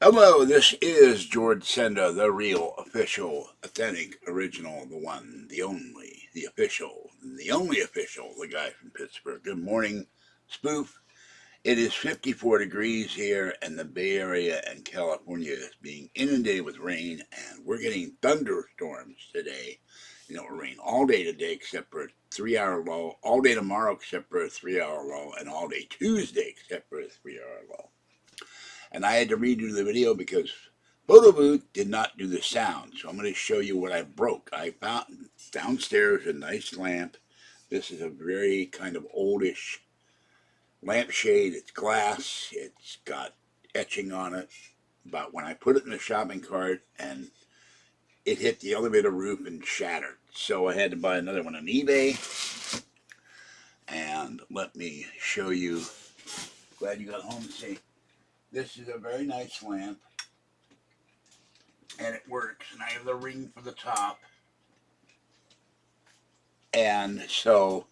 Hello, this is George Senda, the real, official, authentic, original, the one, the only, the official, the only official, the guy from Pittsburgh. Good morning, Spoof. It is 54 degrees here, and the Bay Area and California is being inundated with rain, and we're getting thunderstorms today. It will rain all day today except for a 3 hour lull, all day tomorrow except for a 3 hour lull, and all day Tuesday except for a 3 hour lull. And I had to redo the video because Photo Booth did not do the sound. So I'm going to show you what I broke. I found downstairs a nice lamp. This is a very kind of oldish lampshade. It's glass. It's got etching on it. But when I put it in the shopping cart, and it hit the elevator roof and shattered. So I had to buy another one on eBay. And let me show you. Glad you got home safe. This is a very nice lamp, and it works. And I have the ring for the top. And so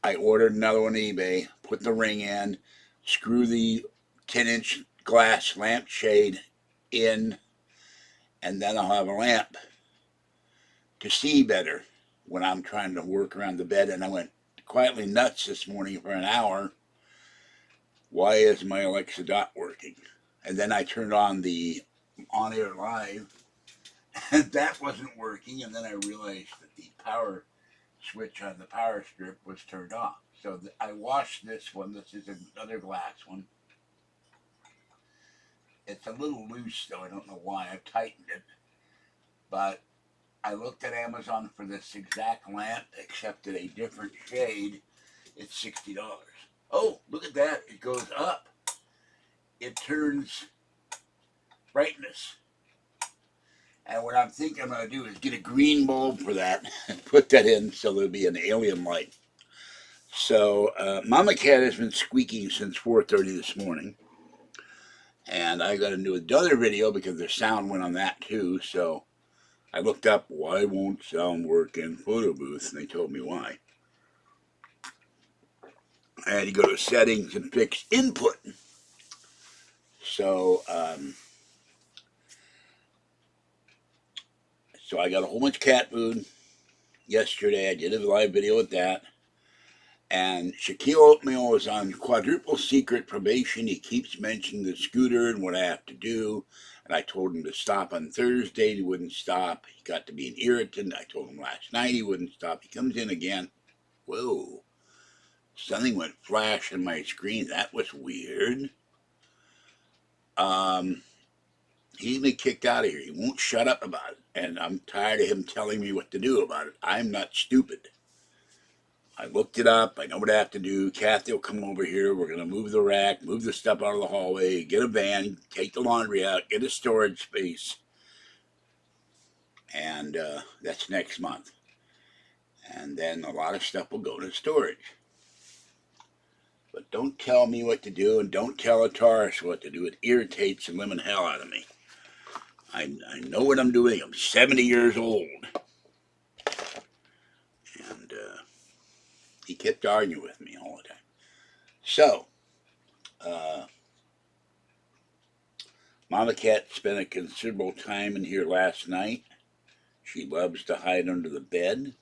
I ordered another one on eBay, put the ring in, screw the 10-inch glass lampshade in, and then I'll have a lamp to see better when I'm trying to work around the bed. And I went quietly nuts this morning for an hour. Why is my Alexa Dot working? And then I turned on the On Air Live, and that wasn't working. And then I realized that the power switch on the power strip was turned off. So I washed this one. This is another glass one. It's a little loose, though. I don't know why. I've tightened it. But I looked at Amazon for this exact lamp, except in a different shade. It's $60. Oh, look at that. It goes up. It turns brightness. And what I'm thinking I'm going to do is get a green bulb for that and put that in so there'll be an alien light. So Mama Cat has been squeaking since 4:30 this morning. And I got to do another video because the sound went on that too. So I looked up why won't sound work in Photo Booth, and they told me why. I had to go to settings and fix input. So so I got a whole bunch of cat food yesterday. I did a live video with that. And Shaquille Oatmeal is on quadruple secret probation. He keeps mentioning the scooter and what I have to do. And I told him to stop on Thursday. He wouldn't stop. He got to be an irritant. I told him last night he wouldn't stop. He comes in again. Whoa. Something went flash on my screen. That was weird. He's been kicked out of here. He won't shut up about it. And I'm tired of him telling me what to do about it. I'm not stupid. I looked it up. I know what I have to do. Kathy will come over here. We're going to move the rack, move the stuff out of the hallway, get a van, take the laundry out, get a storage space. And that's next month. And then a lot of stuff will go to storage. But don't tell me what to do, and don't tell a Taurus what to do. It irritates the living hell out of me. I know what I'm doing. I'm 70 years old. And he kept arguing with me all the time. So, Mama Cat spent a considerable time in here last night. She loves to hide under the bed.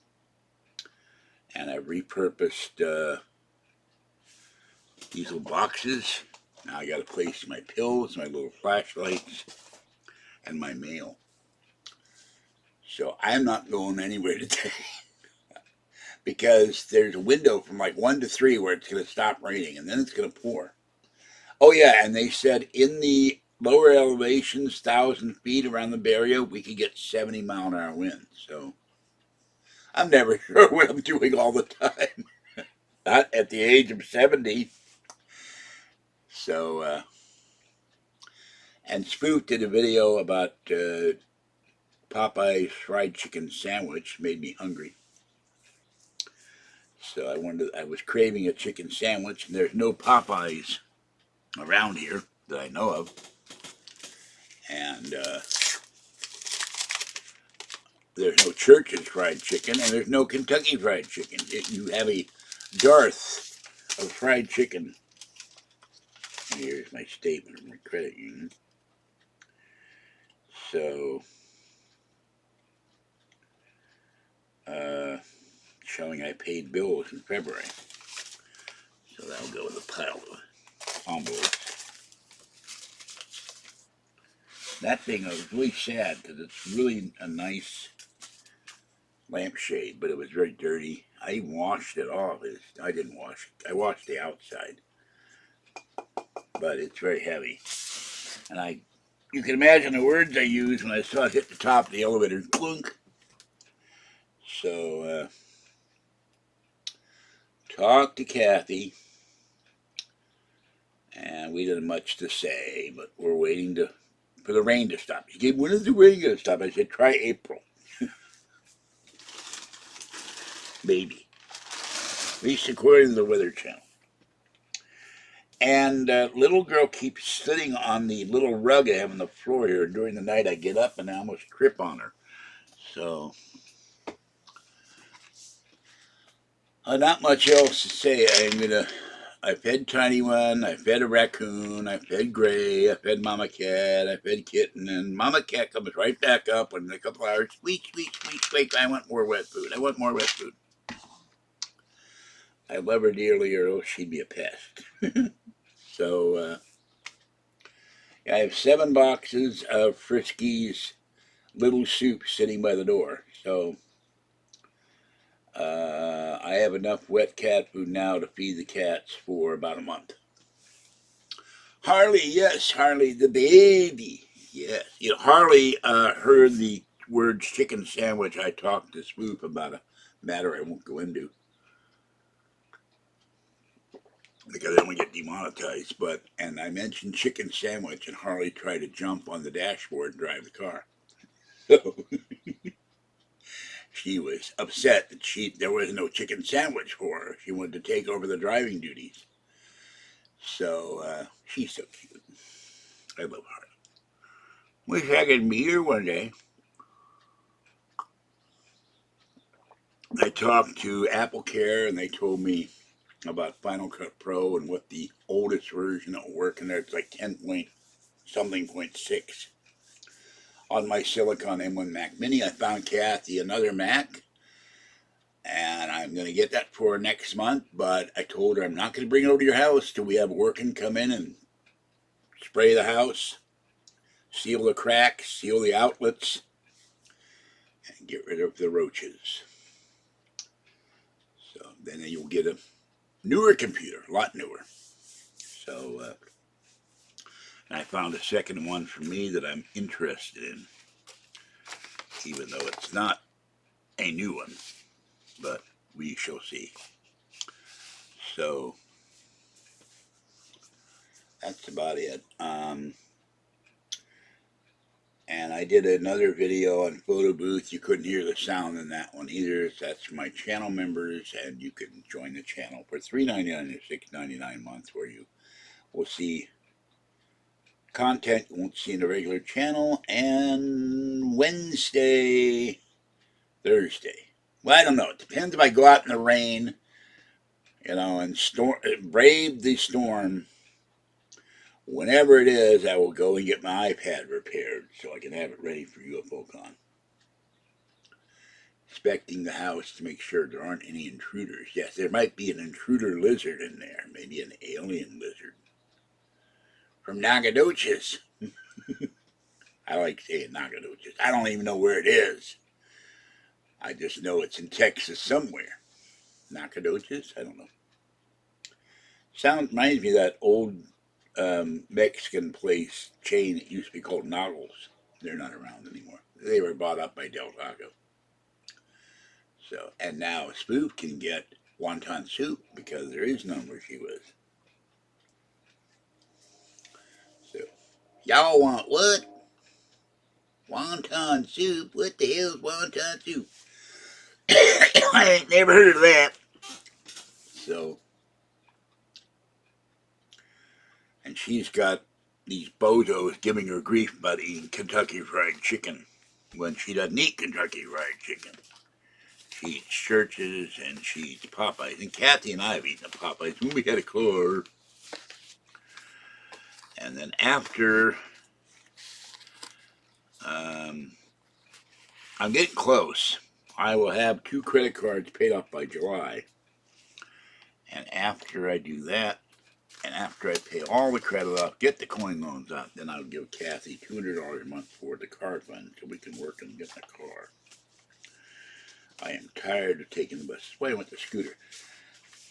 And I repurposed these little boxes. Now I got a place for my pills, my little flashlights, and my mail. So I'm not going anywhere today because there's a window from like 1 to 3 where it's going to stop raining, and then it's going to pour. Oh yeah, and they said in the lower elevations, 1,000 feet around the Bay Area, we could get 70-mile-an-hour winds. So I'm never sure what I'm doing all the time. Not at the age of 70. So, and Spoof did a video about Popeye's fried chicken sandwich. Made me hungry. So I was craving a chicken sandwich, and there's no Popeyes around here that I know of. And there's no Church's fried chicken, and there's no Kentucky fried chicken. You have a dearth of fried chicken Here's my statement from my credit union. So, showing I paid bills in February. So that'll go in the pile of envelopes. That thing was really sad because it's really a nice lampshade, but it was very dirty. I even washed it off. I didn't wash it. I washed the outside, but it's very heavy. And you can imagine the words I used when I saw it hit the top of the elevator, clunk. So, talked to Kathy, and we didn't have much to say, but we're waiting for the rain to stop. She said, when is the rain going to stop? I said, try April. Maybe. At least according to the Weather Channel. And little girl keeps sitting on the little rug I have on the floor here. During the night I get up and I almost trip on her. So, not much else to say. I fed Tiny One, I fed a raccoon, I fed Gray, I fed Mama Cat, I fed Kitten, and Mama Cat comes right back up in a couple hours. Squeak, squeak, squeak, squeak. I want more wet food. I want more wet food. I love her dearly, or else she'd be a pest. So, I have 7 boxes of Friskies Little Soup sitting by the door. So, I have enough wet cat food now to feed the cats for about a month. Harley, yes, Harley the baby. Yes. You know, Harley heard the words chicken sandwich. I talked to Swoop about a matter I won't go into, because I don't want to get demonetized. And I mentioned chicken sandwich, and Harley tried to jump on the dashboard and drive the car. So she was upset that there was no chicken sandwich for her. She wanted to take over the driving duties. So she's so cute. I love Harley. Wish I could meet her one day. I talked to AppleCare, and they told me about Final Cut Pro and what the oldest version that will work in there. It's like 10.6 on my Silicon M1 Mac Mini. I found Kathy another Mac, and I'm going to get that for her next month, but I told her I'm not going to bring it over to your house till we have working come in and spray the house, seal the cracks, seal the outlets, and get rid of the roaches. So then you'll get a newer computer, a lot newer. So, I found a second one for me that I'm interested in, even though it's not a new one, but we shall see. So, that's about it. And I did another video on Photo Booth. You couldn't hear the sound in that one either. That's for my channel members, and you can join the channel for $3.99 or $6.99 a month, where you will see content you won't see in the regular channel. And Thursday. Well, I don't know. It depends if I go out in the rain, and brave the storm. Whenever it is, I will go and get my iPad repaired so I can have it ready for UFOCon. Inspecting the house to make sure there aren't any intruders. Yes, there might be an intruder lizard in there. Maybe an alien lizard. From Nacogdoches. I like saying Nacogdoches. I don't even know where it is. I just know it's in Texas somewhere. Nacogdoches? I don't know. Reminds me of that old Mexican place chain that used to be called Noggles. They're not around anymore. They were bought up by Del Taco. So, and now Spoof can get wonton soup because there is none where she was. So, y'all want what? Wonton soup? What the hell is wonton soup? I ain't never heard of that. So, and she's got these bozos giving her grief about eating Kentucky Fried Chicken when she doesn't eat Kentucky Fried Chicken. She eats Churches and she eats Popeyes. And Kathy and I have eaten the Popeyes when we had a car. And then after, I'm getting close. I will have 2 credit cards paid off by July. And after I do that, and after I pay all the credit off, get the coin loans out, then I'll give Kathy $200 a month for the car fund so we can work on getting a car. I am tired of taking the bus. That's why I went the scooter.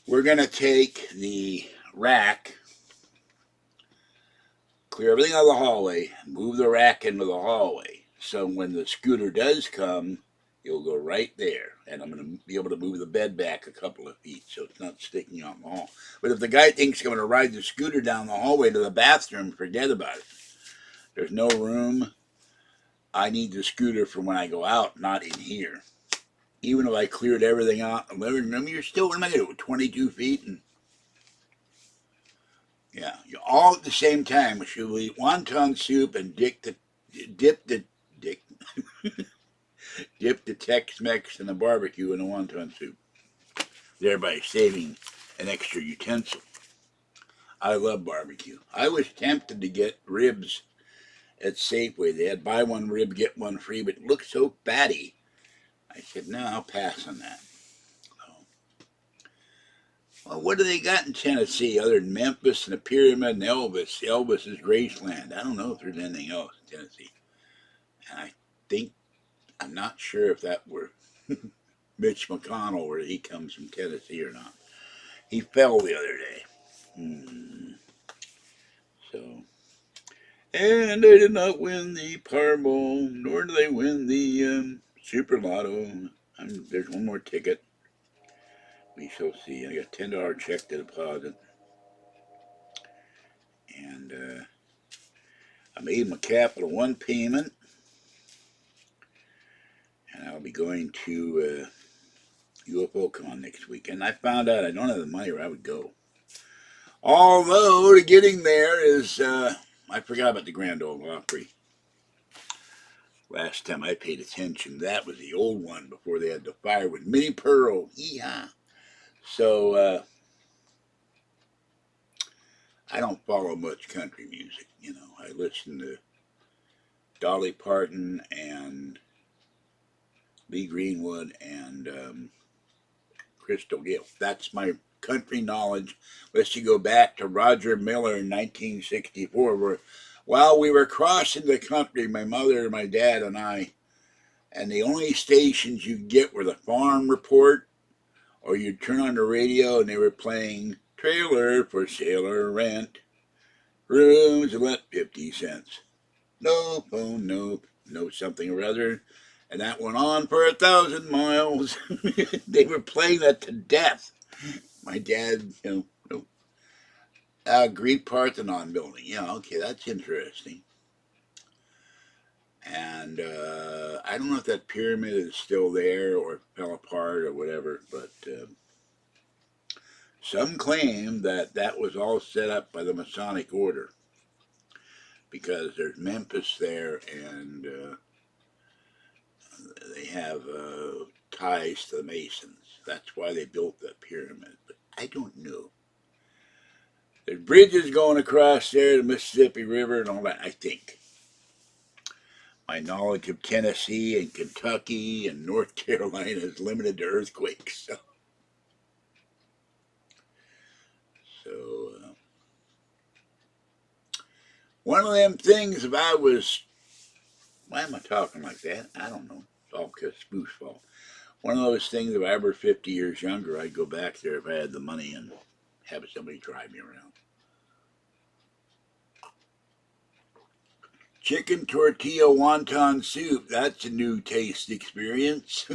We're going to take the rack, clear everything out of the hallway, move the rack into the hallway. So when the scooter does come, it'll go right there. And I'm going to be able to move the bed back a couple of feet so it's not sticking out in the hall. But if the guy thinks he's going to ride the scooter down the hallway to the bathroom, forget about it. There's no room. I need the scooter for when I go out, not in here. Even if I cleared everything out in the living room, you're still, what am I going to do, 22 feet? And yeah, all at the same time. Should we eat wonton soup and dip the Tex-Mex and the barbecue in the wonton soup, thereby saving an extra utensil. I love barbecue. I was tempted to get ribs at Safeway. They had buy one rib, get one free, but it looked so fatty. I said, no, I'll pass on that. Well, what do they got in Tennessee other than Memphis and the Pyramid and Elvis? Elvis is Graceland. I don't know if there's anything else in Tennessee. And I'm not sure if that were Mitch McConnell, where he comes from Tennessee or not. He fell the other day. So, and they did not win the Powerball, nor did they win the Super Lotto. There's one more ticket. We shall see. I got a $10 check to deposit. And I made my Capital One payment. And I'll be going to UFOCon next week. And I found out I don't have the money or I would go. Although, to getting there is, I forgot about the Grand Ole Opry. Last time I paid attention, that was the old one before they had the fire with Minnie Pearl. Yeah. So, I don't follow much country music, you know. I listen to Dolly Parton and Lee Greenwood and Crystal Gayle. That's my country knowledge. Let's you go back to Roger Miller in 1964, where while we were crossing the country, my mother, my dad, and I, and the only stations you'd get were the Farm Report, or you'd turn on the radio and they were playing Trailer for Sailor Rent, Rooms about 50 cents. No phone, no something or other. And that went on for 1,000 miles. They were playing that to death. My dad, Greek Parthenon building. Yeah, okay, that's interesting. And I don't know if that pyramid is still there or fell apart or whatever, but some claim that that was all set up by the Masonic Order, because there's Memphis there and they have ties to the Masons. That's why they built that pyramid. But I don't know. There's bridges going across there, the Mississippi River and all that, I think. My knowledge of Tennessee and Kentucky and North Carolina is limited to earthquakes. So one of them things, if I was, why am I talking like that? I don't know. It's all because of Spoof's fault. One of those things, if I were 50 years younger, I'd go back there if I had the money and have somebody drive me around. Chicken tortilla wonton soup. That's a new taste experience.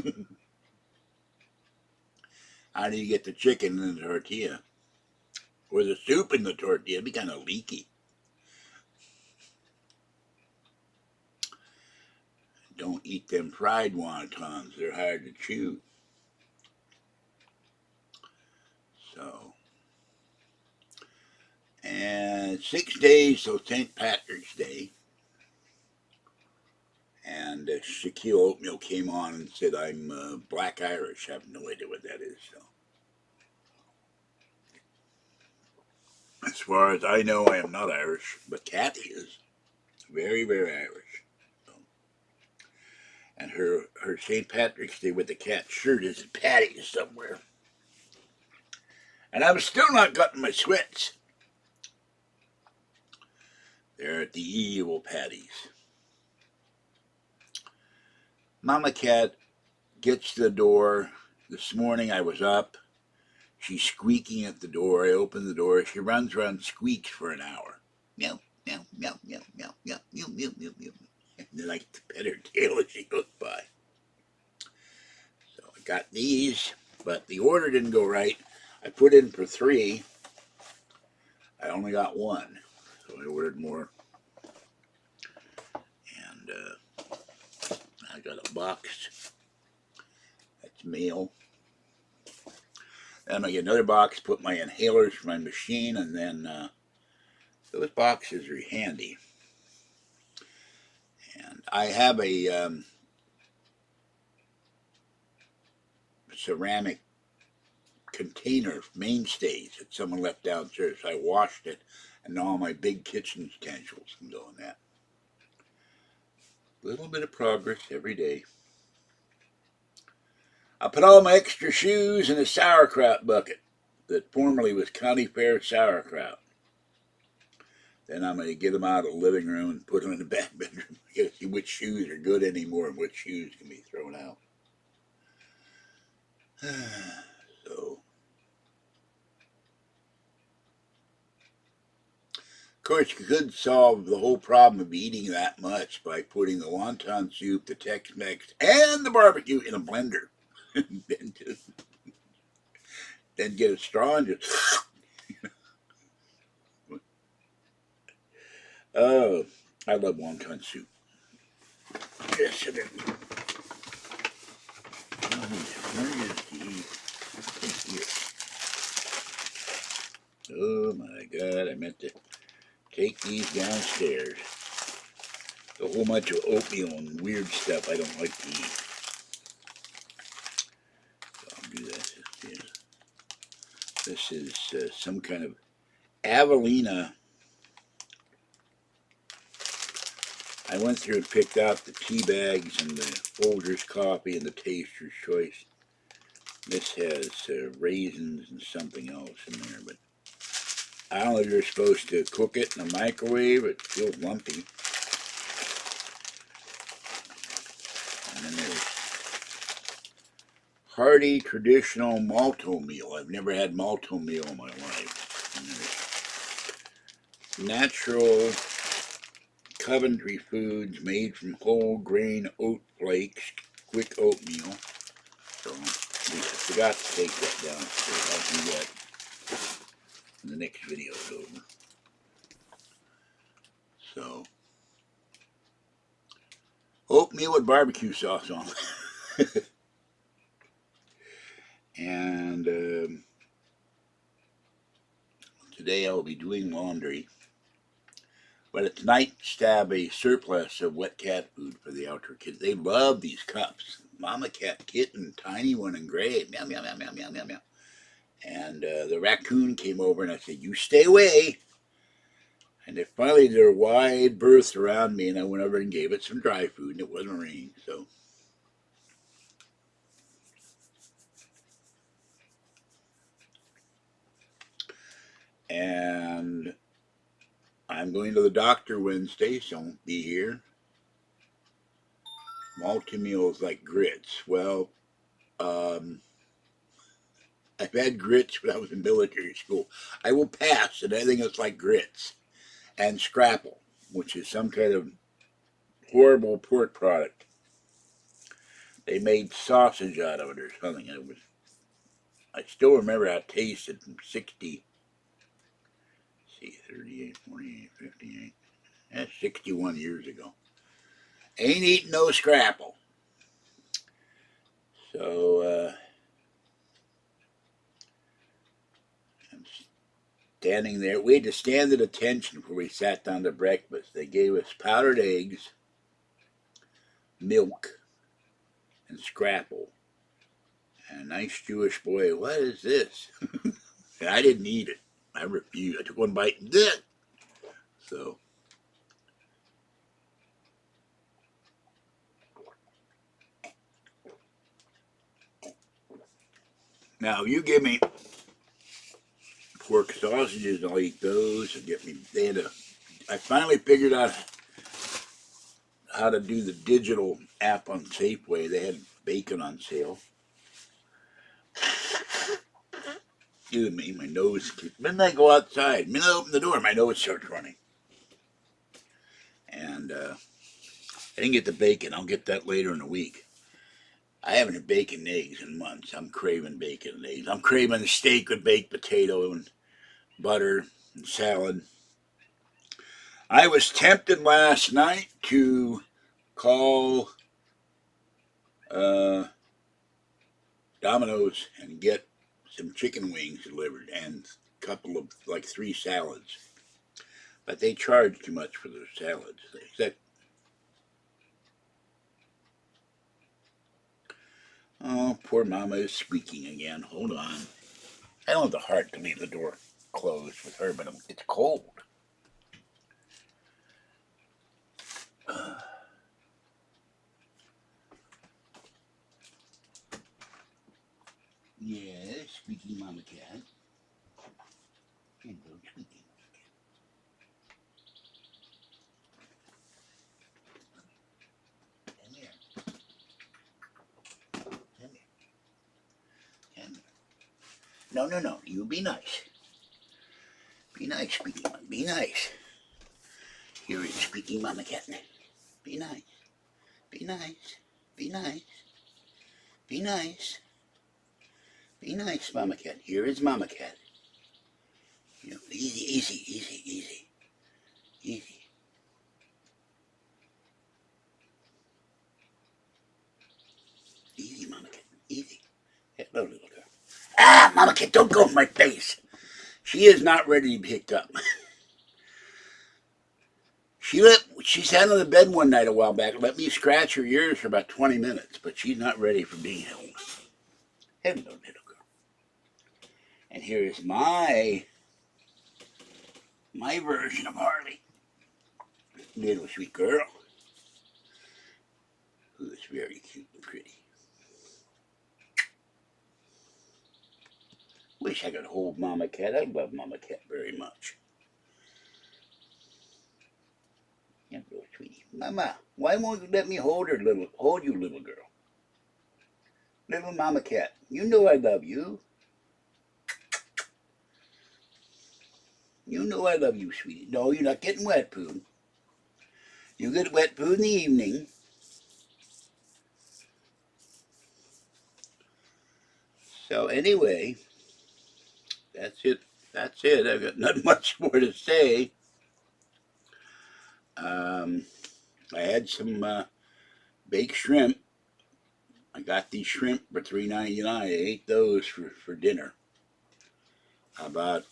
How do you get the chicken in the tortilla? Or the soup in the tortilla? It'd be kind of leaky. Don't eat them fried wontons. They're hard to chew. So, and 6 days till St. Patrick's Day. And Shaquille Oatmeal came on and said, I'm Black Irish. I have no idea what that is. So, As far as I know, I am not Irish, but Kathy is very, very Irish. So, and her St. Patrick's Day with the cat shirt is at Patty's somewhere. And I've still not gotten my sweats. They're at the evil Patty's. Mama Cat gets to the door. This morning I was up. She's squeaking at the door. I open the door. She runs around, squeaks for an hour. Meow, meow, meow, meow, meow, meow, meow, meow, meow, meow. And then I get to pet her tail as she goes by. So I got these, but the order didn't go right. I put in for 3. I only got 1, so I ordered more. And I got a box. That's mail. Then I get another box, put my inhalers for my machine, and then those boxes are handy. And I have a ceramic container mainstays that someone left downstairs. I washed it, and all my big kitchen utensils can go in that. A little bit of progress every day. I put all my extra shoes in a sauerkraut bucket that formerly was County Fair sauerkraut. Then I'm going to get them out of the living room and put them in the back bedroom. I got to see which shoes are good anymore and which shoes can be thrown out. So, of course, you could solve the whole problem of eating that much by putting the wonton soup, the Tex-Mex, and the barbecue in a blender. then get a straw and just... Oh, I love wonton soup. Yes, it is. Where is the... Oh my God, I meant to take these downstairs. A whole bunch of oatmeal and weird stuff I don't like to eat. So I'll do that. This is some kind of Avelina. I went through and picked out the tea bags and the Folgers coffee and the Taster's Choice. This has raisins and something else in there, but I don't know if you're supposed to cook it in a microwave. It feels lumpy. And then there's hearty traditional malto meal. I've never had malto meal in my life. And there's natural Coventry foods made from whole grain oat flakes, quick oatmeal. So I forgot to take that down, so I'll do that when the next video is over. So, oatmeal with barbecue sauce on it. And today I'll be doing laundry. But it's nice to have a surplus of wet cat food for the outdoor kids. They love these cups. Mama Cat Kitten, tiny one in gray. Meow, meow, meow, meow, meow, meow, meow. And the raccoon came over and I said, "You stay away." And they finally did a wide berth around me, and I went over and gave it some dry food, and it wasn't raining, so. And I'm going to the doctor Wednesday, so I won't be here. Multi-meals like grits. Well, I've had grits when I was in military school. I will pass at anything that's like grits. And scrapple, which is some kind of horrible pork product. They made sausage out of it or something. It was, I still remember how it tasted from 60, see, 38, 48, 58. That's 61 years ago. Ain't eating no scrapple. So, I'm standing there. We had to stand at attention before we sat down to breakfast. They gave us powdered eggs, milk, and scrapple. And a nice Jewish boy, "What is this?" And I didn't eat it. I refuse. I took one bite and did. So now you give me pork sausages, I'll eat those. And get me. I finally figured out how to do the digital app on Safeway. They had bacon on sale. Excuse me, my nose. Then I go outside. Then I open the door, my nose starts running. And I didn't get the bacon. I'll get that later in the week. I haven't had bacon and eggs in months. I'm craving bacon and eggs. I'm craving steak with baked potato and butter and salad. I was tempted last night to call Domino's and get some chicken wings delivered and a couple of, like, 3 salads. But they charge too much for their salads. Oh, poor Mama is squeaking again. Hold on. I don't have the heart to leave the door closed with her, but it's cold. Yes, squeaky Mama Cat. Hello, squeaky Mama Cat. Come here. Come here. Come here. No, no, no. You be nice. Be nice, squeaky Mama. Be nice. Here is squeaky Mama Cat. Be nice. Be nice. Be nice. Be nice. Be nice, Mama Cat. Here is Mama Cat. You know, easy, easy, easy, easy. Easy. Easy, Mama Cat. Easy. Hello, little girl. Ah, Mama Cat, don't go in my face. She is not ready to be picked up. She sat on the bed one night a while back and let me scratch her ears for about 20 minutes, but she's not ready for being held. Hello, little girl. And here is my version of Harley. Little sweet girl. Who is very cute and pretty. Wish I could hold Mama Cat. I love Mama Cat very much. Hello, sweetie. Mama, why won't you let me hold you, little girl? Little Mama Cat, you know I love you. You know I love you, sweetie. No, you're not getting wet poo. You get wet poo in the evening. So anyway, that's it. That's it. I've got not much more to say. I had some baked shrimp. I got these shrimp for $3.99. I ate those for dinner about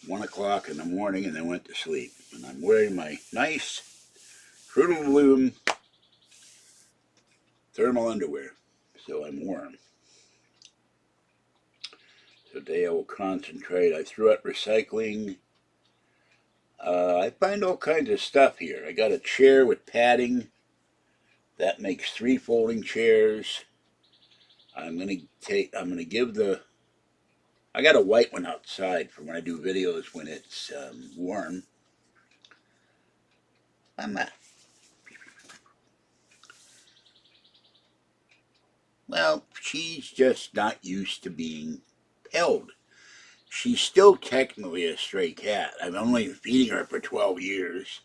1 o'clock in the morning, and then went to sleep. And I'm wearing my nice Fruit of the Loom thermal underwear, so I'm warm. So today I will concentrate. I threw out recycling. I find all kinds of stuff here. I got a chair with padding. That makes 3 folding chairs. I'm gonna give I got a white one outside for when I do videos when it's warm. Well, she's just not used to being held. She's still technically a stray cat. I've only been feeding her for 12 years.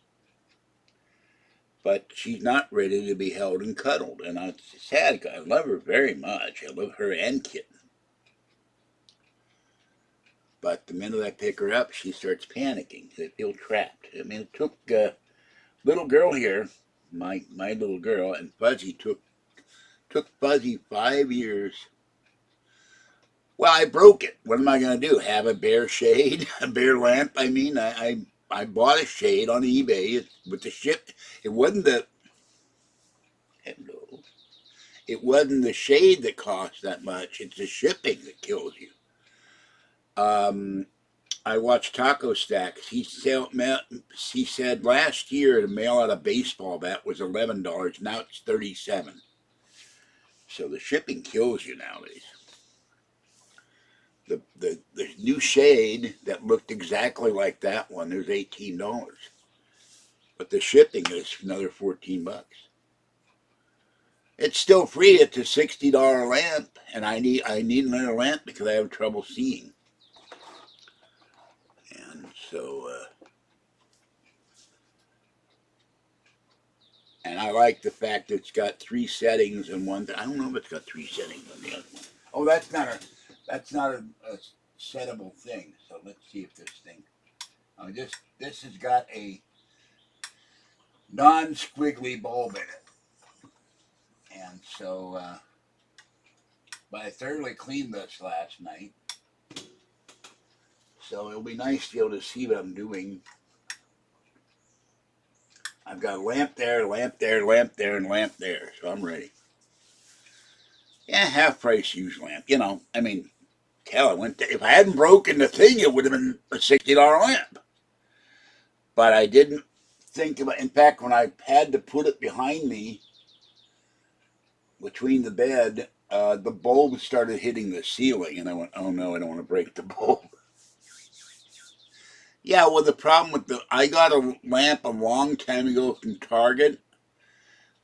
But she's not ready to be held and cuddled. And it's sad. I love her very much. I love her and Kitten. But the minute I pick her up, she starts panicking. I feel trapped. I mean, it took little girl here, my little girl, and Fuzzy took Fuzzy 5 years. Well, I broke it. What am I going to do? Have a bare shade? A bare lamp? I mean, I bought a shade on eBay with the ship. It wasn't the... Hello. It wasn't the shade that cost that much. It's the shipping that kills you. I watched Taco Stacks. He said last year to mail out a baseball bat was $11. Now it's $37. So the shipping kills you nowadays. The new shade that looked exactly like that one, there's $18. But the shipping is another $14. It's still free. It's a $60 lamp, and I need another lamp because I have trouble seeing. And so, and I like the fact that it's got 3 settings and one. I don't know if it's got 3 settings on the other one. Oh, that's not a settable thing. So let's see if this thing. This has got a non-squiggly bulb in it. And so, but I thoroughly cleaned this last night. So it'll be nice to be able to see what I'm doing. I've got a lamp there, lamp there, lamp there, and lamp there. So I'm ready. Yeah, half price used lamp. You know, I mean, hell, if I hadn't broken the thing, it would have been a $60 lamp. But I didn't think about. In fact, when I had to put it behind me, between the bed, the bulb started hitting the ceiling, and I went, "Oh no, I don't want to break the bulb." Yeah, well, the problem with I got a lamp a long time ago from Target.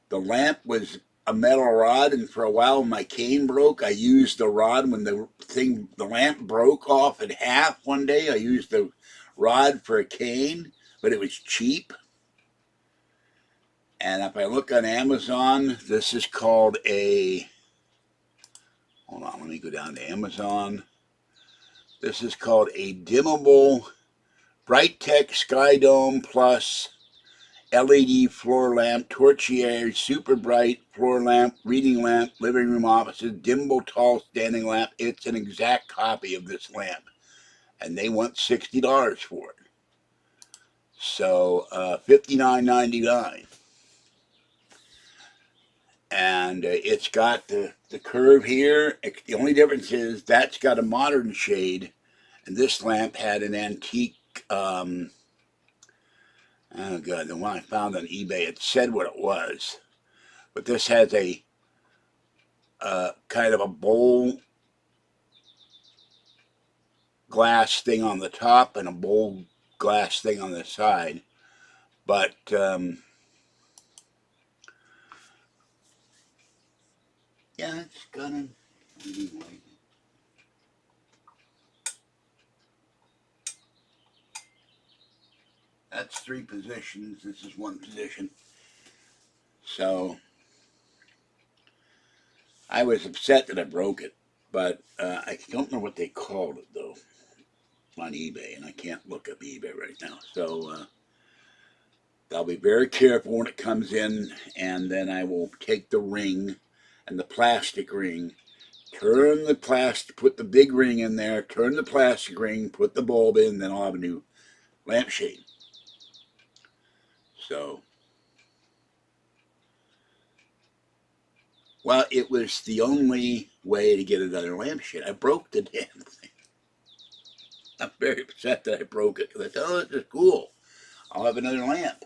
The lamp was a metal rod, and for a while when my cane broke, I used the rod when the lamp broke off in half one day. I used the rod for a cane, but it was cheap. And if I look on Amazon, this is called a, hold on, let me go down to Amazon. This is called a dimmable Brightech Skydome Plus LED floor lamp, Torchier, super bright floor lamp, reading lamp, living room offices, dimmable tall standing lamp. It's an exact copy of this lamp. And they want $60 for it. So $59.99. And it's got the curve here. The only difference is that's got a modern shade, and this lamp had an antique, oh god, the one I found on eBay, it said what it was. But this has a kind of a bowl glass thing on the top and a bowl glass thing on the side. But yeah, it's gonna anyway. That's 3 positions. This is 1 position. So I was upset that I broke it, but I don't know what they called it though on eBay, and I can't look up eBay right now. So I'll be very careful when it comes in, and then I will take the ring and the plastic ring, turn the plastic, put the big ring in there, turn the plastic ring, put the bulb in, then I'll have a new lampshade. So, well, it was the only way to get another lampshade. I broke the damn thing. I'm very upset that I broke it, because I thought, oh, this is cool. I'll have another lamp.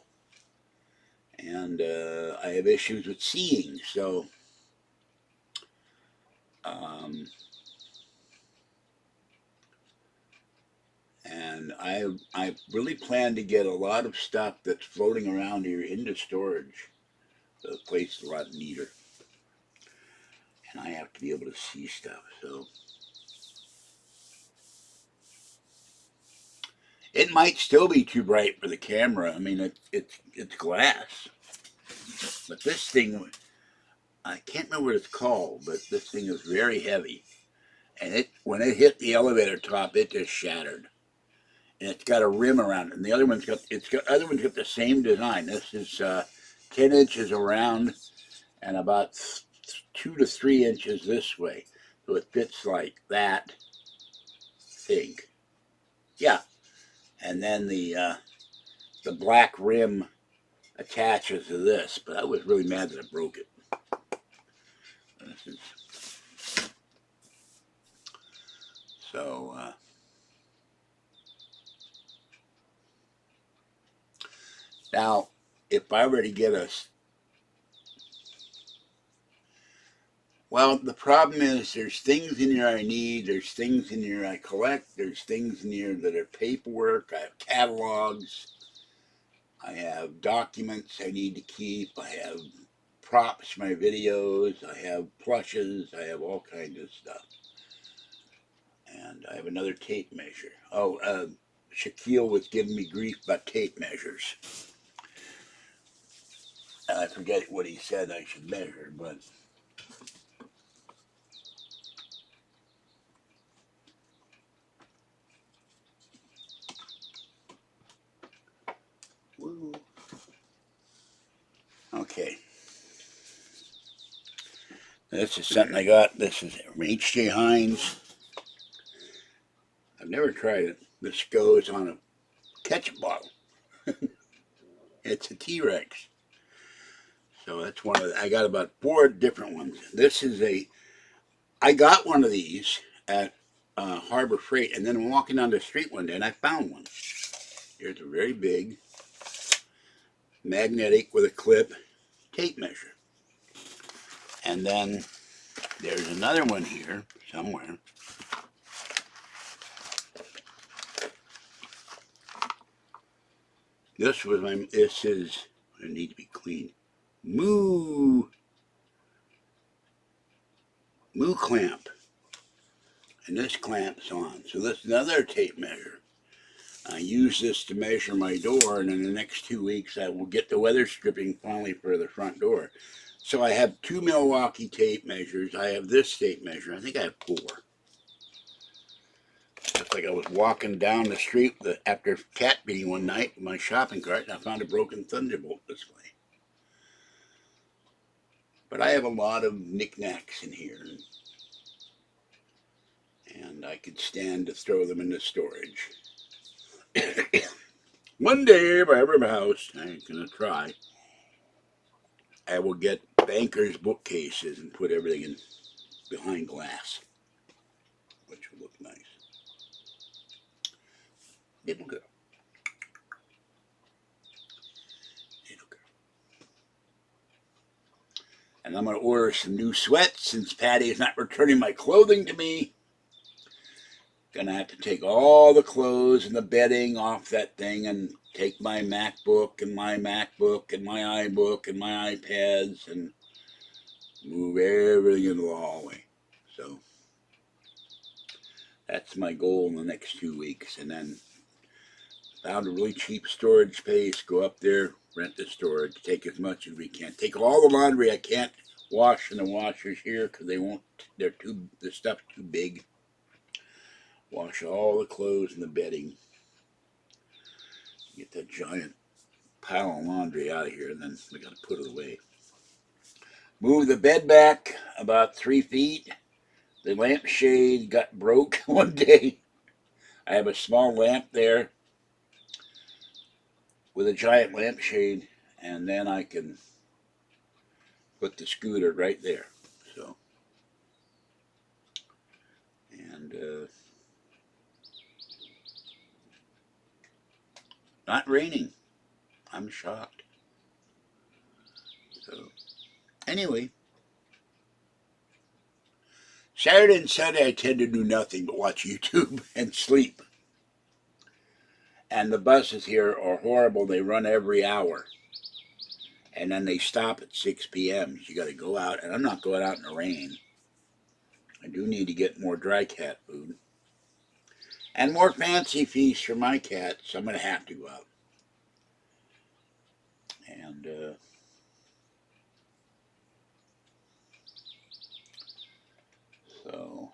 And I have issues with seeing, so and I really plan to get a lot of stuff that's floating around here into storage. The place is a lot neater, and I have to be able to see stuff. So it might still be too bright for the camera. I mean, it's glass, but this thing, I can't remember what it's called, but this thing is very heavy, and when it hit the elevator top, it just shattered. And it's got a rim around it, and the other one's got the same design. This is 10 inches around and about 2 to 3 inches this way, so it fits like that. Think, yeah. And then the black rim attaches to this, but I was really mad that I broke it. This is, so Now, if I were to get well, the problem is there's things in here I need, there's things in here I collect, there's things in here that are paperwork, I have catalogs, I have documents I need to keep, I have props for my videos, I have plushes, I have all kinds of stuff. And I have another tape measure. Oh, Shaquille was giving me grief about tape measures. And I forget what he said I should measure, but woo. Okay. This is something I got. This is from H.J. Heinz. I've never tried it. This goes on a ketchup bottle. It's a T-Rex. So that's one of the, I got about 4 different ones. This is I got one of these at Harbor Freight, and then I'm walking down the street one day and I found one. Here's a very big magnetic with a clip tape measure. And then there's another one here somewhere. This is, it needs to be cleaned. Moo clamp. And this clamps on. So this is another tape measure. I use this to measure my door, and in the next 2 weeks I will get the weather stripping finally for the front door. So I have 2 Milwaukee tape measures. I have this tape measure. I think I have 4. Just like I was walking down the street after cat beating one night in my shopping cart, and I found a broken Thunderbolt display. But I have a lot of knickknacks in here, and I could stand to throw them into storage. One day, if I ever have a house, I'm going to try, I will get bankers' bookcases and put everything in behind glass, which will look nice. Little girl. Little girl. And I'm going to order some new sweats since Patty is not returning my clothing to me. Gonna have to take all the clothes and the bedding off that thing and take my MacBook and my iBook and my iPads and move everything into the hallway. So that's my goal in the next 2 weeks. And then found a really cheap storage space, go up there, rent the storage, take as much as we can. Take all the laundry I can't wash in the washers here because the stuff's too big. Wash all the clothes and the bedding. Get that giant pile of laundry out of here, and then we got to put it away. Move the bed back about 3 feet. The lampshade got broke one day. I have a small lamp there with a giant lampshade, and then I can put the scooter right there. So, and not raining. I'm shocked. So, anyway, Saturday and Sunday I tend to do nothing but watch YouTube and sleep. And the buses here are horrible. They run every hour. And then they stop at 6 p.m. So you got to go out. And I'm not going out in the rain. I do need to get more dry cat food. And more fancy feasts for my cat. So I'm going to have to go out. And so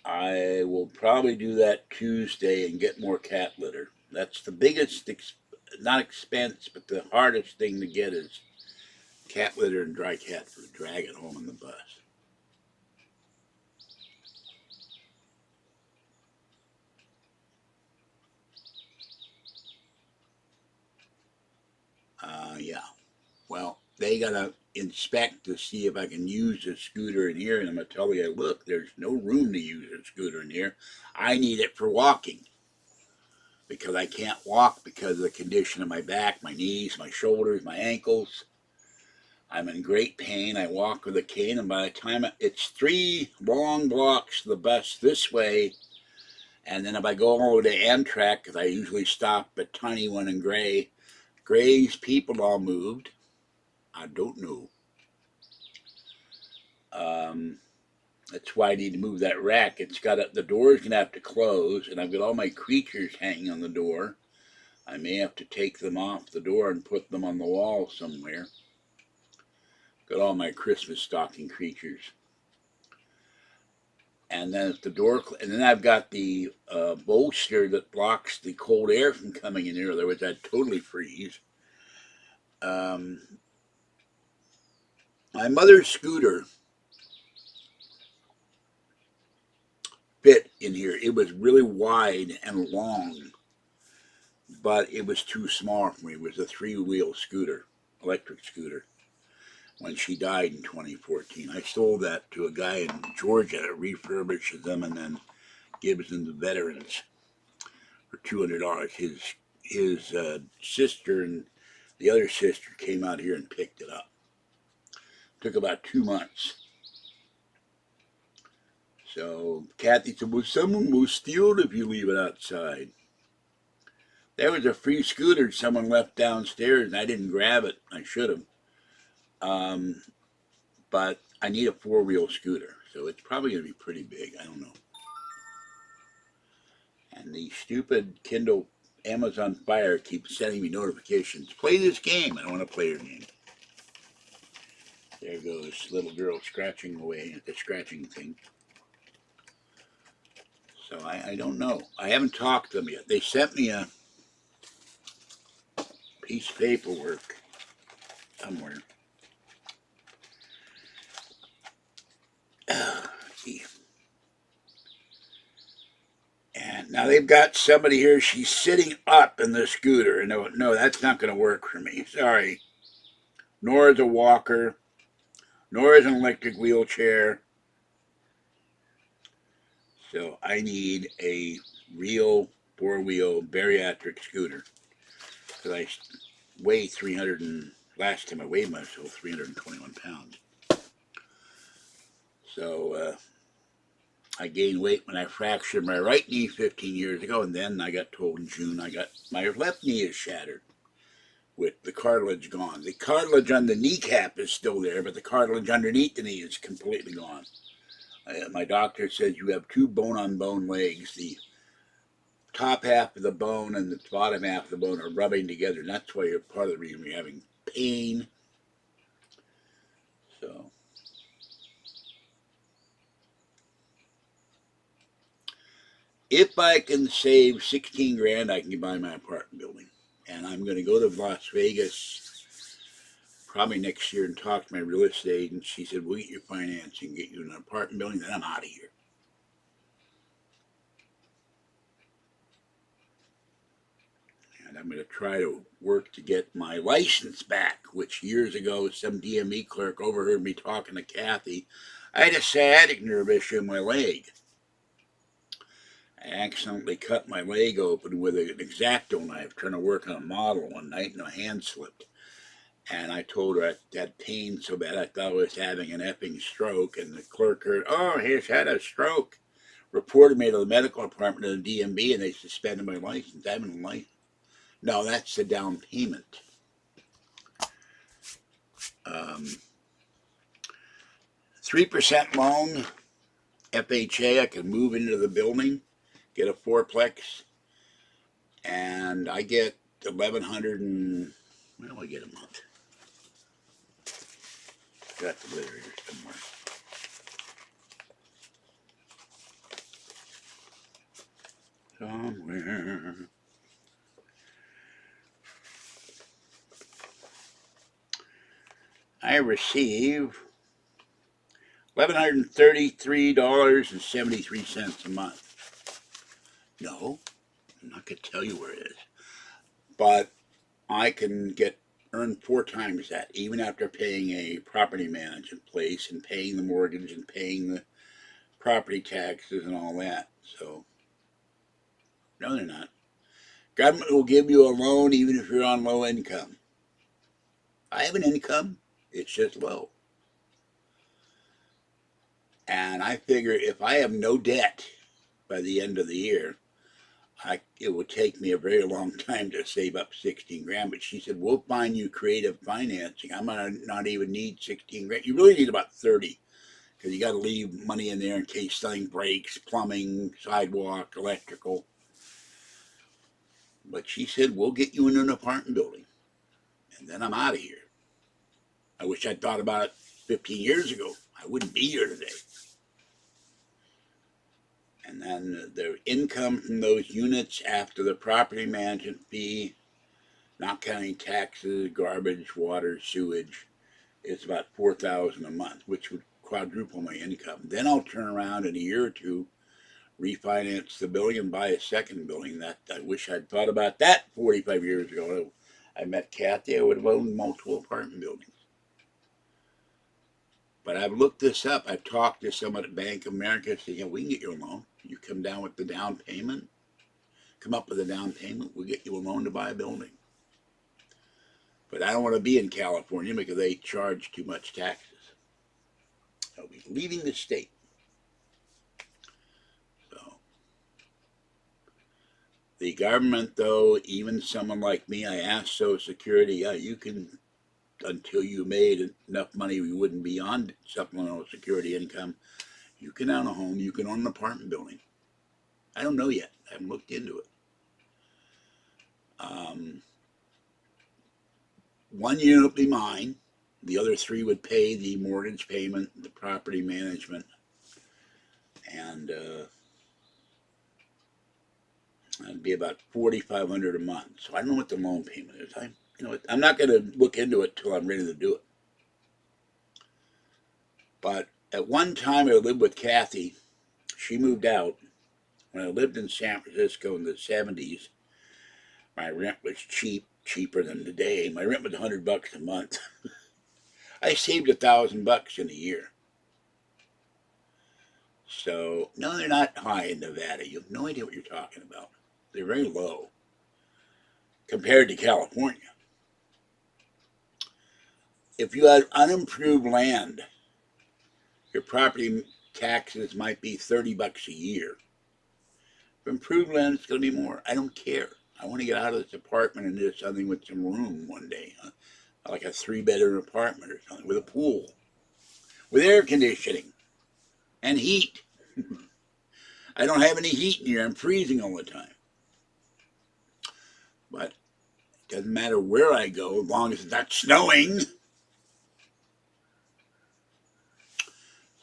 I will probably do that Tuesday and get more cat litter. That's the biggest, not expense, but the hardest thing to get is cat litter and dry cat food. Drag it home on the bus. Yeah. Well, they got to inspect to see if I can use the scooter in here. And I'm going to tell you, look, there's no room to use a scooter in here. I need it for walking. because I can't walk because of the condition of my back, my knees, my shoulders, my ankles. I'm in great pain. I walk with a cane, and by the time it's 3 long blocks to the bus this way, and then if I go over to Amtrak, because I usually stop at Tiny One and Gray, Gray's people all moved. I don't know. That's why I need to move that rack. It's got the door's gonna have to close, and I've got all my creatures hanging on the door. I may have to take them off the door and put them on the wall somewhere. Got all my Christmas stocking creatures. And then if the door, and then I've got the bolster that blocks the cold air from coming in here. Otherwise, I'd totally freeze. My mother's scooter fit in here. It was really wide and long, but it was too small for me. It was a 3-wheel scooter, electric scooter. When she died in 2014, I sold that to a guy in Georgia that refurbishes them and then gives them to veterans for $200. His sister and the other sister came out here and picked it up. Took about 2 months. So Kathy said, well, someone will steal it if you leave it outside. There was a free scooter someone left downstairs, and I didn't grab it. I should have. But I need a 4-wheel scooter, so it's probably going to be pretty big. I don't know. And the stupid Kindle Amazon Fire keeps sending me notifications. Play this game. I don't want to play her game. There goes little girl scratching away at the scratching thing. So I don't know. I haven't talked to them yet. They sent me a piece of paperwork somewhere. And now they've got somebody here. She's sitting up in the scooter. No, that's not going to work for me. Sorry. Nor is a walker. Nor is an electric wheelchair. So I need a real 4-wheel bariatric scooter. Because I weigh 300 and last time I weighed myself 321 pounds. So I gained weight when I fractured my right knee 15 years ago, and then I got told in June my left knee is shattered with the cartilage gone. The cartilage on the kneecap is still there, but the cartilage underneath the knee is completely gone. My doctor says you have 2 bone-on-bone legs. The top half of the bone and the bottom half of the bone are rubbing together, and that's why you're part of the reason you're having pain. So if I can save 16 grand, I can buy my apartment building. And I'm going to go to Las Vegas probably next year and talk to my real estate agent. She said, we'll get your financing, get you an apartment building, then I'm out of here. And I'm going to try to work to get my license back, which years ago some DMV clerk overheard me talking to Kathy. I had a sciatic nerve issue in my leg. I accidentally cut my leg open with an X-Acto knife trying to work on a model one night, and my hand slipped. And I told her I had pain so bad I thought I was having an effing stroke. And the clerk heard, oh, he's had a stroke. Reported me to the medical department of the DMV, and they suspended my license. I haven't a license. No, that's the down payment. 3% loan, FHA. I can move into the building, get a 4-plex, and I get $1,100 and what do I get a month? Got the letter here somewhere. I receive $1,133.73 a month. No, I'm not going to tell you where it is. But I can earn 4 times that, even after paying a property management place and paying the mortgage and paying the property taxes and all that. So, no, they're not. Government will give you a loan even if you're on low income. I have an income, it's just low. And I figure if I have no debt by the end of the year, it would take me a very long time to save up 16 grand. But she said, we'll find you creative financing. I'm going to not even need 16 grand. You really need about 30 because you got to leave money in there in case something breaks, plumbing, sidewalk, electrical. But she said, we'll get you in an apartment building. And then I'm out of here. I wish I'd thought about it 15 years ago. I wouldn't be here today. And then the income from those units after the property management fee, not counting taxes, garbage, water, sewage, is about $4,000 a month, which would quadruple my income. Then I'll turn around in a year or two, refinance the building and buy a second building. That I wish I'd thought about that 45 years ago. I met Kathy, I would have owned multiple apartment buildings. But I've looked this up. I've talked to someone at Bank of America. Said, yeah, we can get you a loan. You come down with the down payment. Come up with a down payment. We'll get you a loan to buy a building. But I don't want to be in California because they charge too much taxes. I'll be leaving the state. So the government, though, even someone like me, I asked Social Security, yeah, you can, until you made enough money you wouldn't be on supplemental security income, you can own a home, you can own an apartment building. I don't know yet. I haven't looked into it. One unit would be mine. The other three would pay the mortgage payment, the property management, and it'd be about $4,500 a month. So I don't know what the loan payment is. I'm not going to look into it till I'm ready to do it. But at one time I lived with Kathy. She moved out. When I lived in San Francisco in the 70s, my rent was cheaper than today. My rent was $100 a month. I saved $1,000 in a year. So, no, they're not high in Nevada. You have no idea what you're talking about. They're very low compared to California. If you had unimproved land, your property taxes might be $30 a year. If improved land, it's going to be more. I don't care. I want to get out of this apartment and do something with some room one day. Like a 3-bedroom apartment or something with a pool, with air conditioning and heat. I don't have any heat in here. I'm freezing all the time. But it doesn't matter where I go as long as it's not snowing.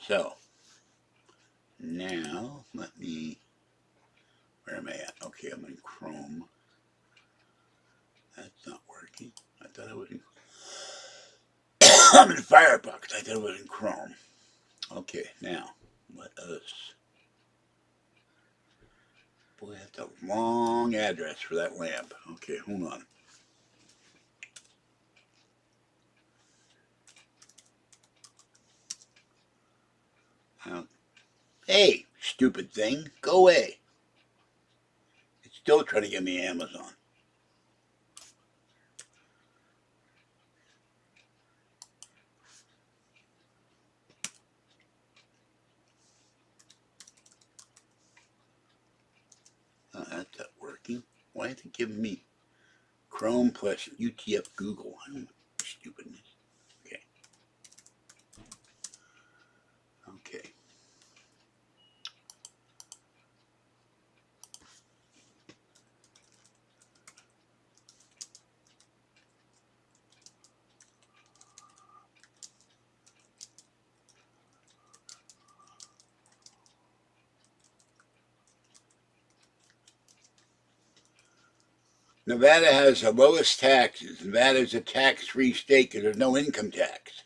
So, now, where am I at? Okay, I'm in Chrome. That's not working. I thought I was in, I'm in Firefox. I thought it was in Chrome. Okay, now, let us, boy, that's a long address for that lamp. Okay, hold on. Hey, stupid thing, go away. It's still trying to get me Amazon. That's not working. Why is it giving me Chrome plus UTF Google? I don't know. Stupidness. Okay. Okay. Nevada has the lowest taxes. Nevada is a tax-free state because there's no income tax.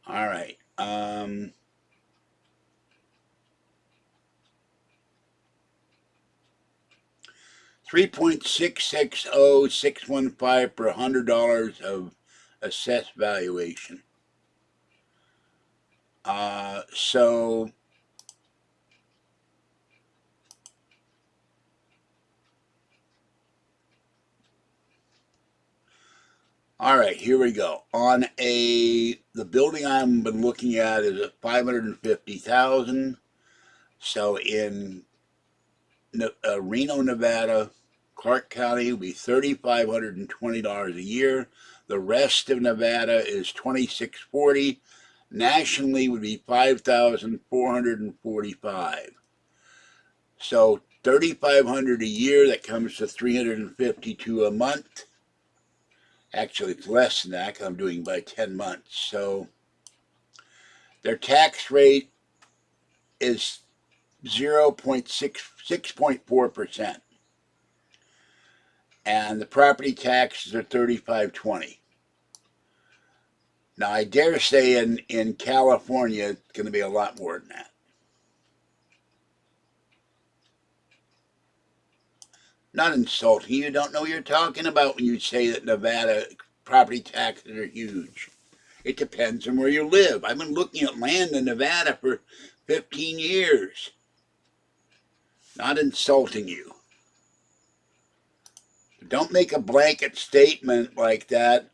All right. 3.660615 per $100 of assessed valuation. So All right, here we go. The building I've been looking at is at 550,000. So in Reno, Nevada, Clark County will be $3,520 a year. The rest of Nevada is $2,640. Nationally would be $5,445. So $3,500 a year. That comes to $352 a month. Actually, it's less than that because I'm doing by 10 months. So their tax rate is 6.4%. And the property taxes are $3,520. Now, I dare say in California, it's going to be a lot more than that. Not insulting. You don't know what you're talking about when you say that Nevada property taxes are huge. It depends on where you live. I've been looking at land in Nevada for 15 years. Not insulting you. Don't make a blanket statement like that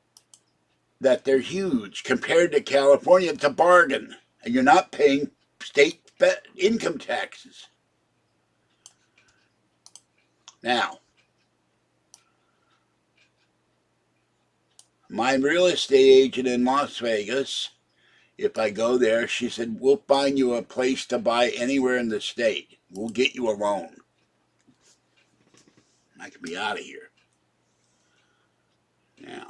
they're huge. Compared to California, it's a bargain. And you're not paying state income taxes. Now, my real estate agent in Las Vegas, if I go there, she said, we'll find you a place to buy anywhere in the state. We'll get you a loan. I can be out of here. Now,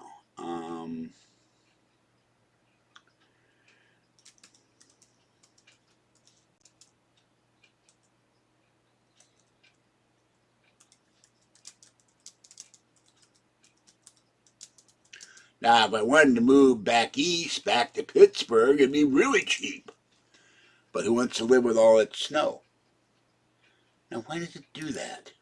now, if I wanted to move back east, back to Pittsburgh, it'd be really cheap. But who wants to live with all that snow? Now, why does it do that?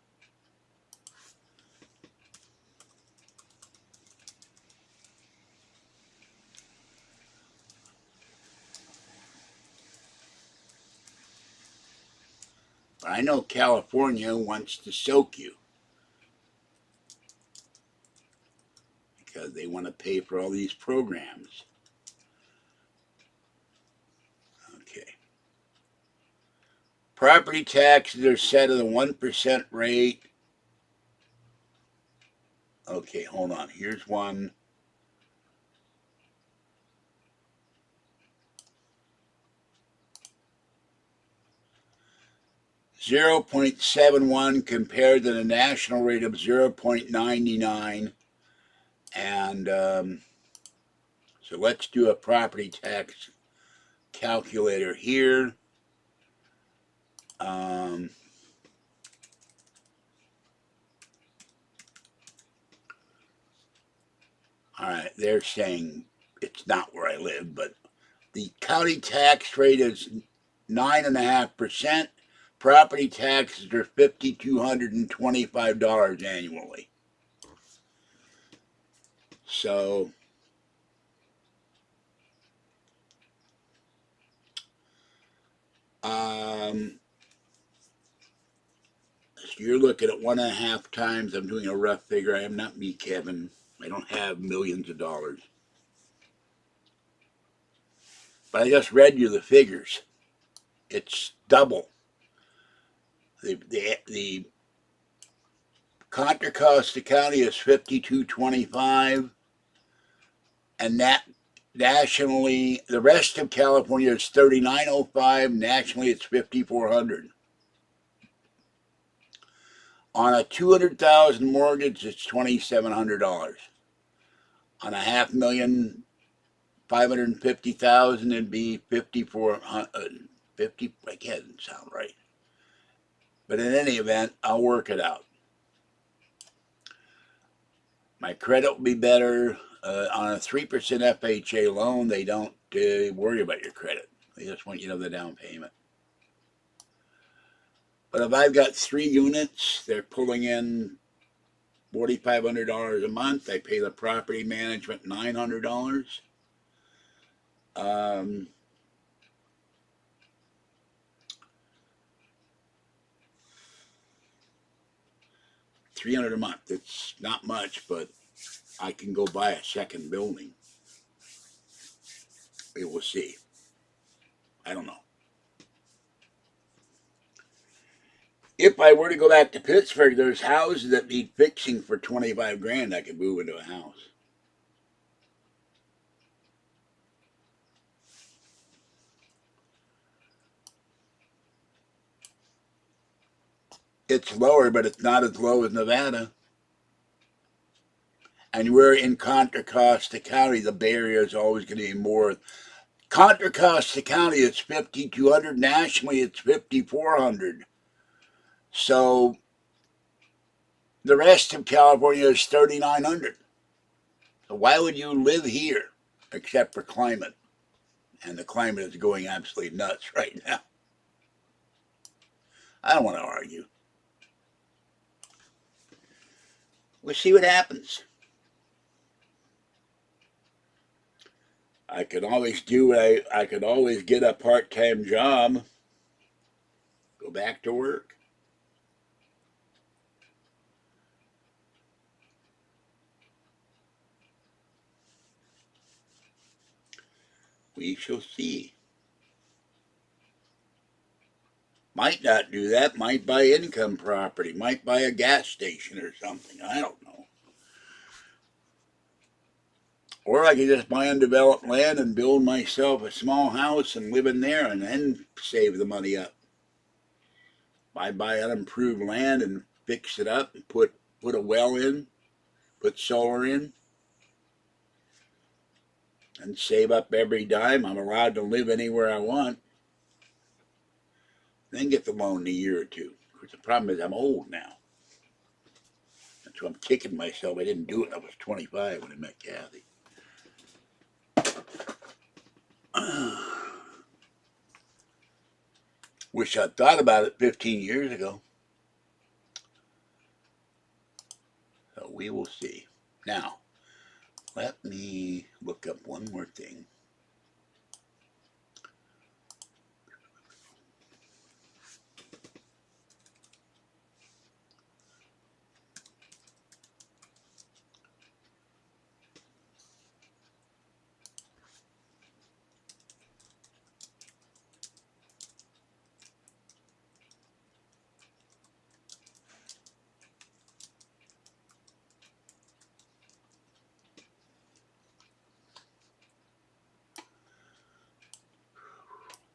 But I know California wants to soak you because they want to pay for all these programs. Okay. Property taxes are set at a 1% rate. Okay, hold on. Here's one. $0.71 compared to the national rate of 0.99. And so let's do a property tax calculator here. All right, they're saying it's not where I live, but the county tax rate is 9.5%. Property taxes are $5,225 annually. So you're looking at 1.5 times. I'm doing a rough figure. I am not me, Kevin. I don't have millions of dollars. But I just read you the figures. It's double. The Contra Costa County is $5,225, and that nationally, the rest of California is $3,905. Nationally, it's $5,400. On a $200,000 mortgage, it's $2,700. On a $550,000, it'd be $5,450. I can't sound right. But in any event, I'll work it out. My credit will be better. On a 3% FHA loan, they don't worry about your credit. They just want you to know the down payment. But if I've got 3 units, they're pulling in $4,500 a month. I pay the property management $900. $300 a month. It's not much, but I can go buy a second building. We will see. I don't know. If I were to go back to Pittsburgh, there's houses that need fixing for 25 grand. I could move into a house. It's lower, but it's not as low as Nevada. And we're in Contra Costa County. The Bay Area is always going to be more. Contra Costa County is 5,200. Nationally, it's 5,400. So the rest of California is 3,900. So why would you live here except for climate? And the climate is going absolutely nuts right now. I don't want to argue. We'll see what happens. I could always I could always get a part-time job, go back to work. We shall see. Might not do that, might buy income property, might buy a gas station or something. I don't know. Or I could just buy undeveloped land and build myself a small house and live in there and then save the money up. I buy unimproved land and fix it up and put a well in, put solar in, and save up every dime. I'm allowed to live anywhere I want. Then get the loan in a year or two. Of course, the problem is I'm old now. So I'm kicking myself. I didn't do it. I was 25 when I met Kathy. Wish I'd thought about it 15 years ago. So we will see. Now, let me look up one more thing.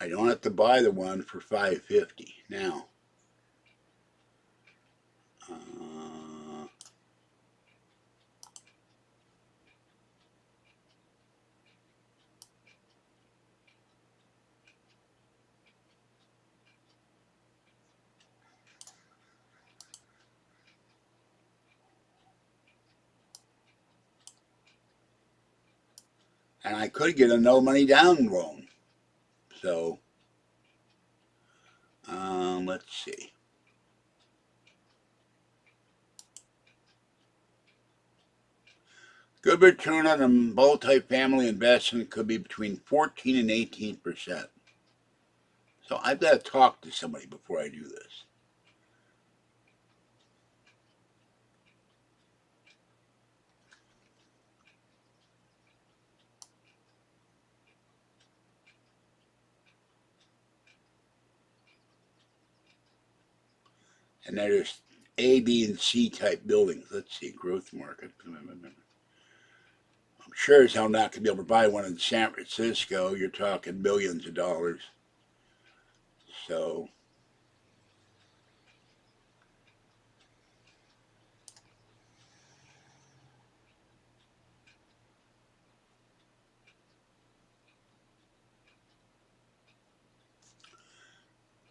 I don't have to buy the one for $550 now. And I could get a no money down loan. So, let's see. Good return on a multifamily investment could be between 14 and 18%. So I've got to talk to somebody before I do this. And there's A, B, and C type buildings. Let's see, growth market. I'm sure as hell not going to be able to buy one in San Francisco. You're talking millions of dollars. So,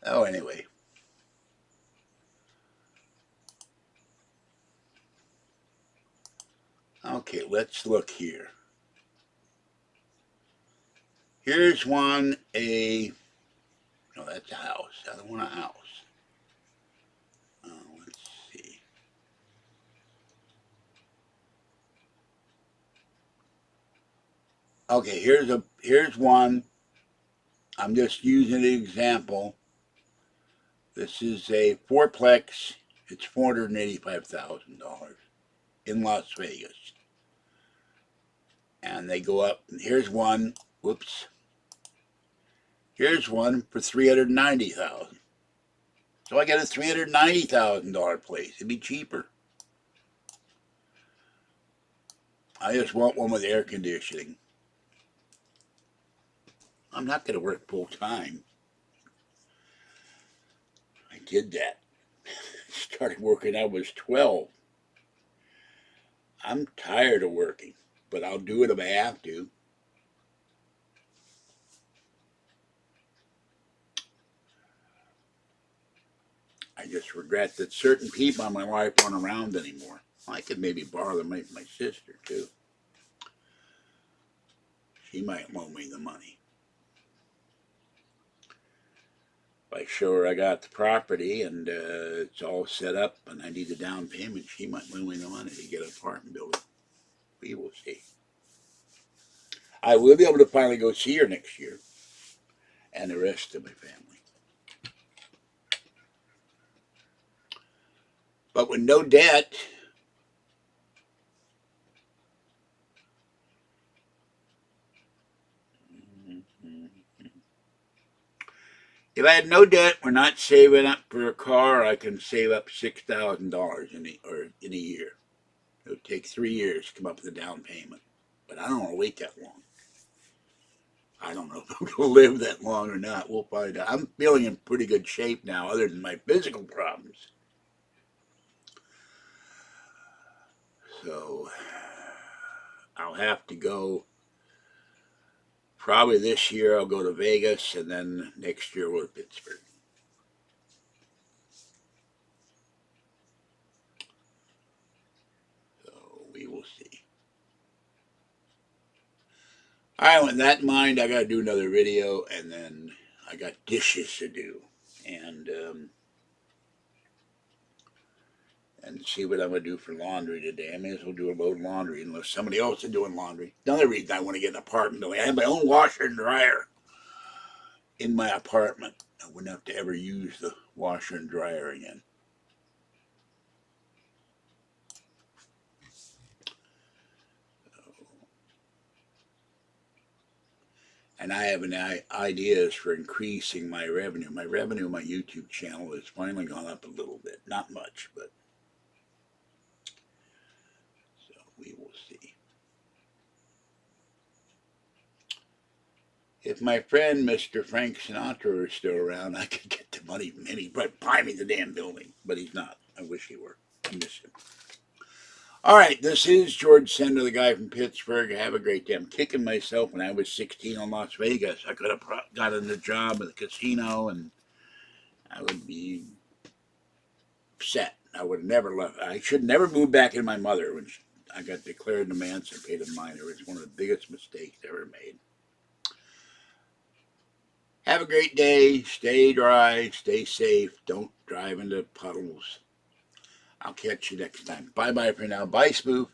oh, anyway. Okay, let's look here. Here's one, no, that's a house. I don't want a house. Let's see. Okay, here's one. I'm just using an example. This is a fourplex. It's $485,000 in Las Vegas. And they go up. And here's one. Whoops. Here's one for $390,000. So I got a $390,000 place. It'd be cheaper. I just want one with air conditioning. I'm not going to work full time. I did that. Started working, I was 12. I'm tired of working, but I'll do it if I have to. I just regret that certain people in my life aren't around anymore. I could maybe borrow my sister too. She might loan me the money. If I show her I got the property and it's all set up and I need a down payment, she might loan me the money to get an apartment building. We will see. I will be able to finally go see her next year and the rest of my family. But with no debt, if I had no debt, we're not saving up for a car, I can save up $6,000 in a year. It would take 3 years to come up with a down payment. But I don't want to wait that long. I don't know if I'm going to live that long or not. We'll find out. I'm feeling in pretty good shape now, other than my physical problems. So I'll have to go. Probably this year I'll go to Vegas, and then next year we'll go to Pittsburgh. So we will see. All right, with that in mind, I got to do another video, and then I got dishes to do, and see what I'm going to do for laundry today. I may as well do a load of laundry unless somebody else is doing laundry. Another reason I want to get an apartment building. I have my own washer and dryer in my apartment. I wouldn't have to ever use the washer and dryer again. And I have ideas for increasing my revenue. My revenue on my YouTube channel has finally gone up a little bit. Not much, but so we will see. If my friend Mr. Frank Sinatra is still around, I could get the money from him. He'd buy me the damn building, but he's not. I wish he were. I miss him. All right, this is George Sender, the guy from Pittsburgh. Have a great day. I'm kicking myself. When I was 16 in Las Vegas, I could have gotten a job at the casino, and I would be upset. I would have never left. I should never move back in my mother when I got declared an emancipated minor. It's one of the biggest mistakes ever made. Have a great day. Stay dry. Stay safe. Don't drive into puddles. I'll catch you next time. Bye-bye for now. Bye, Spoof.